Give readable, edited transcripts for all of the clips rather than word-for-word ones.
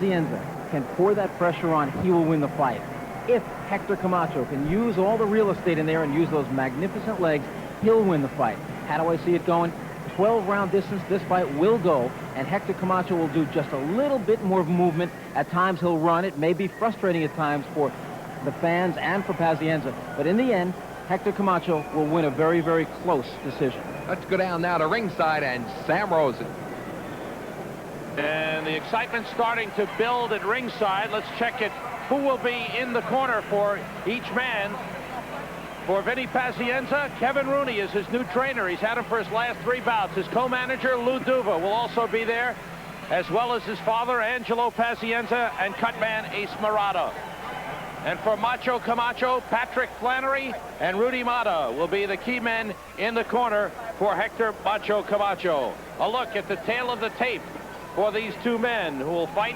Pazienza can pour that pressure on, he will win the fight. If Hector Camacho can use all the real estate in there and use those magnificent legs, he'll win the fight. How do I see it going? 12-round distance, this fight will go, and Hector Camacho will do just a little bit more movement. At times he'll run. It may be frustrating at times for the fans and for Pazienza, but in the end, Hector Camacho will win a very, very close decision. Let's go down now to ringside and Sam Rosen. And the excitement starting to build at ringside. Let's check it. Who will be in the corner for each man? For Vinny Pazienza, Kevin Rooney is his new trainer. He's had him for his last 3 bouts. His co-manager, Lou Duva, will also be there, as well as his father, Angelo Pazienza, and cutman Ace Morado. And for Macho Camacho, Patrick Flannery and Rudy Mata will be the key men in the corner for Hector Macho Camacho. A look at the tail of the tape for these 2 men who will fight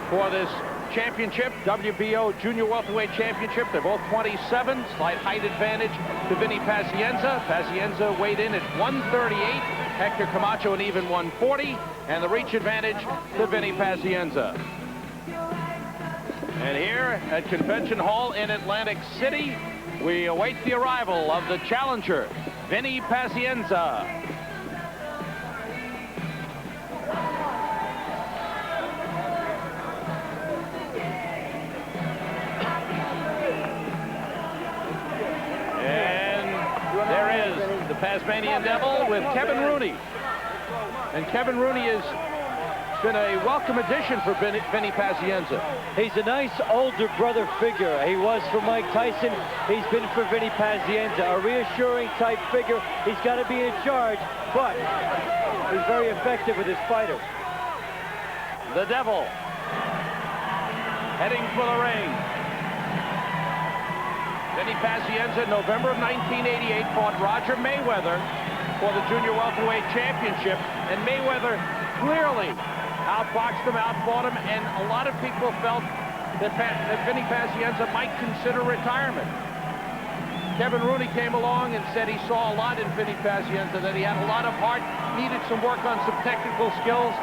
for this championship, WBO Junior Welterweight Championship. They're both 27, slight height advantage to Vinny Pazienza. Pazienza weighed in at 138, Hector Camacho an even 140, and the reach advantage to Vinny Pazienza. And here at Convention Hall in Atlantic City, we await the arrival of the challenger, Vinny Pazienza. The Tasmanian Devil with Kevin Rooney. And Kevin Rooney has been a welcome addition for Vinny Pazienza. He's a nice older brother figure. He was for Mike Tyson. He's been for Vinny Pazienza. A reassuring type figure. He's got to be in charge, but he's very effective with his fighters. The Devil heading for the ring. Vinny Pazienza, November of 1988, fought Roger Mayweather for the Junior Welterweight Championship, and Mayweather clearly outboxed him, outfought him, and a lot of people felt that Vinny Pazienza might consider retirement. Kevin Rooney came along and said he saw a lot in Vinny Pazienza, that he had a lot of heart, needed some work on some technical skills,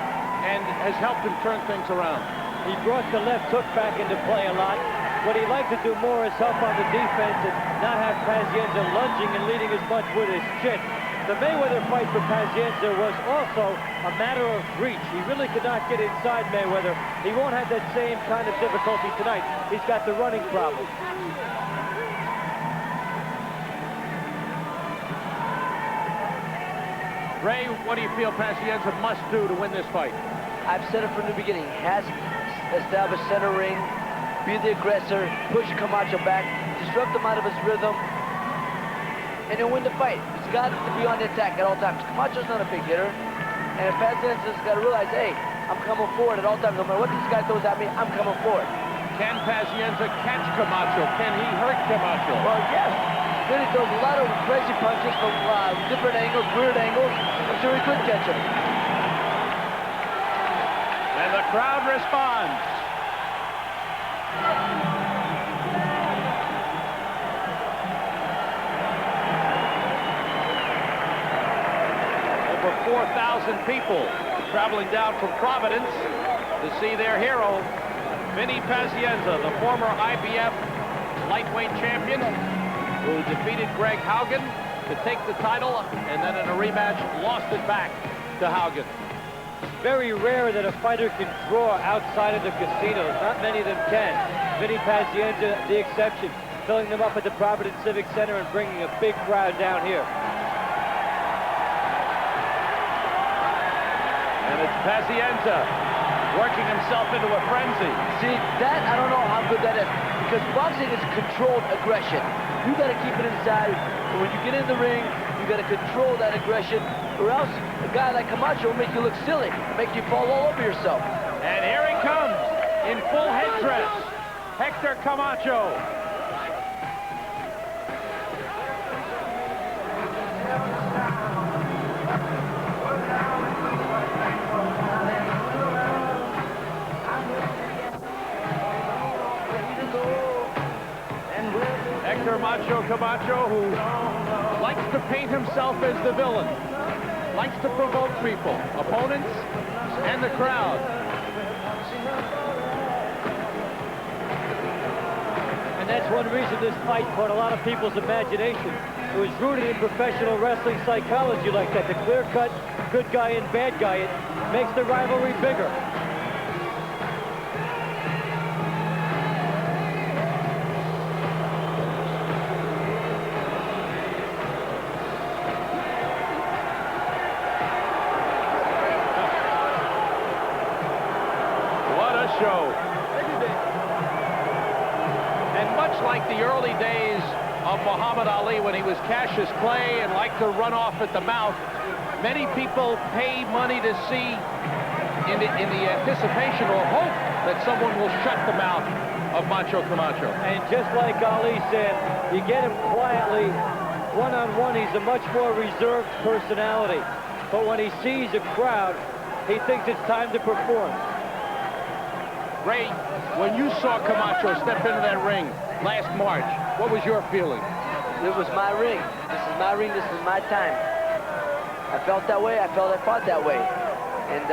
and has helped him turn things around. He brought the left hook back into play a lot. What he'd like to do more is help on the defense and not have Pazienza lunging and leading as much with his chin. The Mayweather fight for Pazienza was also a matter of reach. He really could not get inside Mayweather. He won't have that same kind of difficulty tonight. He's got the running problem. Ray, what do you feel Pazienza must do to win this fight? I've said it from the beginning. He has established center ring, be the aggressor, push Camacho back, disrupt him out of his rhythm, and he'll win the fight. He's got to be on the attack at all times. Camacho's not a big hitter, and Pazienza's got to realize, hey, I'm coming forward at all times. No matter what this guy throws at me, I'm coming forward. Can Pazienza catch Camacho? Can he hurt Camacho? Well, yes. Then he throws a lot of crazy punches from different angles, weird angles. I'm sure he could catch him. And the crowd responds. Over 4,000 people traveling down from Providence to see their hero, Vinny Pazienza, the former IBF lightweight champion who defeated Greg Haugen to take the title and then in a rematch lost it back to Haugen. Very rare that a fighter can draw outside of the casinos. Not many of them can. Vinny Pazienza, the exception, filling them up at the Providence Civic Center and bringing a big crowd down here. And it's Pazienza working himself into a frenzy. See, that, I don't know how good that is, because boxing is controlled aggression. You got to keep it inside, and when you get in the ring, you got to control that aggression, or else a guy like Camacho will make you look silly, make you fall all over yourself. And here he comes in full headdress, Hector Camacho. Hector Macho Camacho, who likes to paint himself as the villain, likes to provoke people, opponents, and the crowd. And that's one reason this fight caught a lot of people's imagination. It was rooted in professional wrestling psychology like that. The clear-cut good guy and bad guy. It makes the rivalry bigger. Show. And much like the early days of Muhammad Ali when he was Cassius Clay and liked to run off at the mouth, many people pay money to see in the anticipation or hope that someone will shut the mouth of Macho Camacho. And just like Ali said, you get him quietly, one-on-one, he's a much more reserved personality. But when he sees a crowd, he thinks it's time to perform. Ray, when you saw Camacho step into that ring last March, what was your feeling? It was my ring. This is my ring. This is my time. I felt that way. I felt I fought that way. And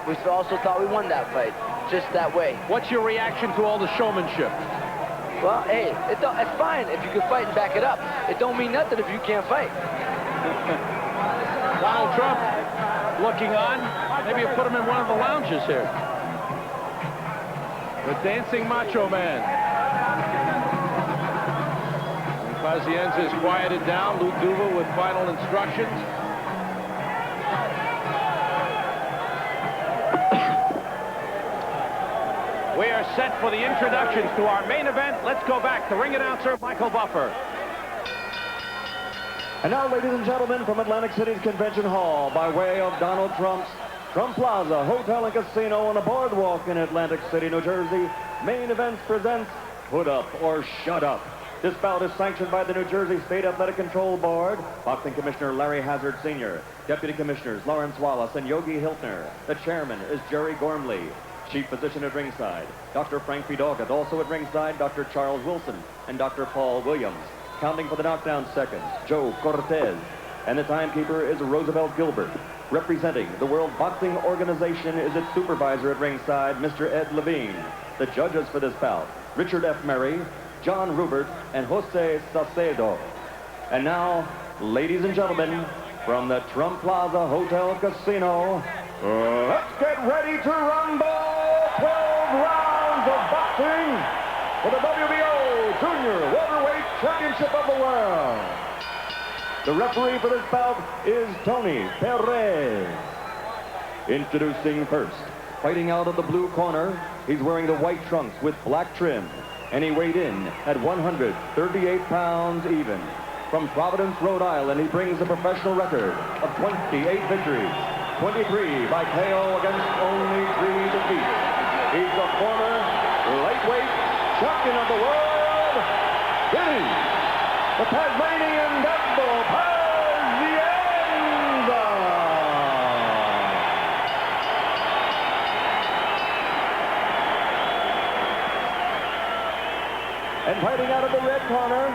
we also thought we won that fight, just that way. What's your reaction to all the showmanship? Well, hey, it's fine if you can fight and back it up. It don't mean nothing if you can't fight. Donald Trump looking on. Maybe you put him in one of the lounges here. The dancing Macho Man. And Pazienza is quieted down. Lou Duva with final instructions. We are set for the introductions to our main event. Let's go back to ring announcer Michael Buffer. And now, ladies and gentlemen, from Atlantic City's Convention Hall, by way of Donald Trump's Trump Plaza Hotel and Casino on a boardwalk in Atlantic City, New Jersey, Main Events presents Put Up or Shut Up. This bout is sanctioned by the New Jersey State Athletic Control Board, Boxing Commissioner Larry Hazard Sr., Deputy Commissioners Lawrence Wallace and Yogi Hiltner. The chairman is Jerry Gormley. Chief physician at ringside, Dr. Frank P. Doggett. Also at ringside, Dr. Charles Wilson and Dr. Paul Williams. Counting for the knockdown seconds, Joe Cortez. And the timekeeper is Roosevelt Gilbert. Representing the World Boxing Organization is its supervisor at ringside, Mr. Ed Levine. The judges for this bout, Richard F. Murray, John Rubert, and Jose Saucedo. And now, ladies and gentlemen, from the Trump Plaza Hotel Casino, let's get ready to rumble! 12 rounds of boxing for the WBO Junior Welterweight Championship of the World. The referee for this bout is Tony Perez. Introducing first, fighting out of the blue corner, he's wearing the white trunks with black trim, and he weighed in at 138 pounds even. From Providence, Rhode Island, he brings a professional record of 28 victories, 23 by KO against only 3 defeats. He's the former lightweight champion of the world, Vinny, the Tasmanian Devil, Pazienza. And fighting out of the red corner,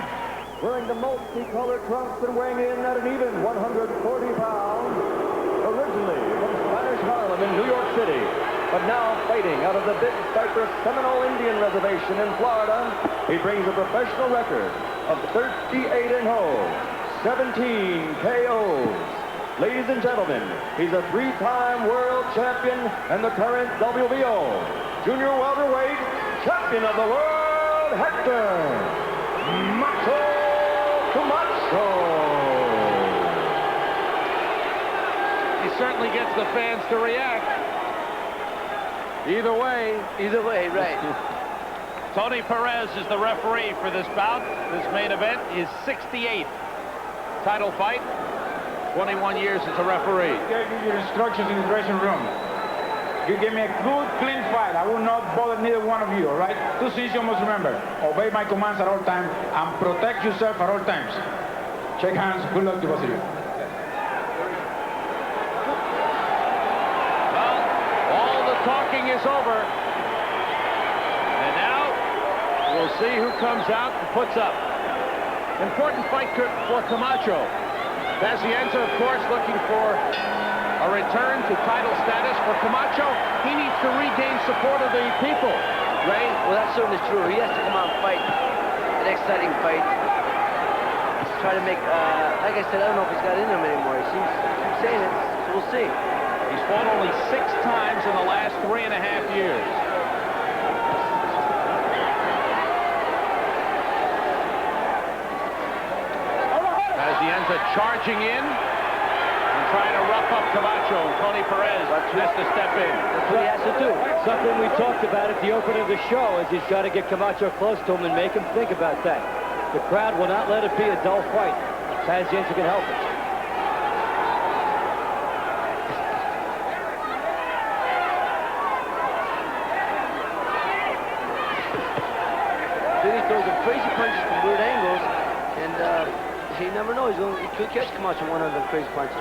wearing the multicolored trunks and weighing in at an even 140 pounds, originally from Spanish Harlem in New York City, but now fighting out of the Big Cypress Seminole Indian Reservation in Florida, he brings a professional record of 38-0, 17 KOs. Ladies and gentlemen, he's a 3-time world champion and the current WBO Junior Welterweight Champion of the World, Hector Macho Camacho. He certainly gets the fans to react. Either way, right. Tony Perez is the referee for this bout. This main event is 68th title fight. 21 years as a referee. I gave you your instructions in the dressing room. You give me a good, clean fight. I will not bother neither one of you, all right? 2 things you must remember. Obey my commands at all times and protect yourself at all times. Shake hands. Good luck to both of you. Well, all the talking is over. And now we'll see who comes out and puts up. Important fight for Camacho. Pazienza, of course, looking for a return to title status. For Camacho, he needs to regain support of the people. Ray? Well, that's certainly true. He has to come out and fight an exciting fight. Try to make, like I said, I don't know if he's got it in him anymore. He seems to keep saying it, so we'll see. He's fought only 6 times in the last 3.5 years. Pazienza charging in and trying to rough up Camacho. Tony Perez has to step in. That's what he has to do. Something we talked about at the opening of the show is he's got to get Camacho close to him and make him think about that. The crowd will not let it be a dull fight. Pazienza can help it. Vinny throws some crazy punches from weird angles, and you never know. He could catch Camacho one of the crazy punches.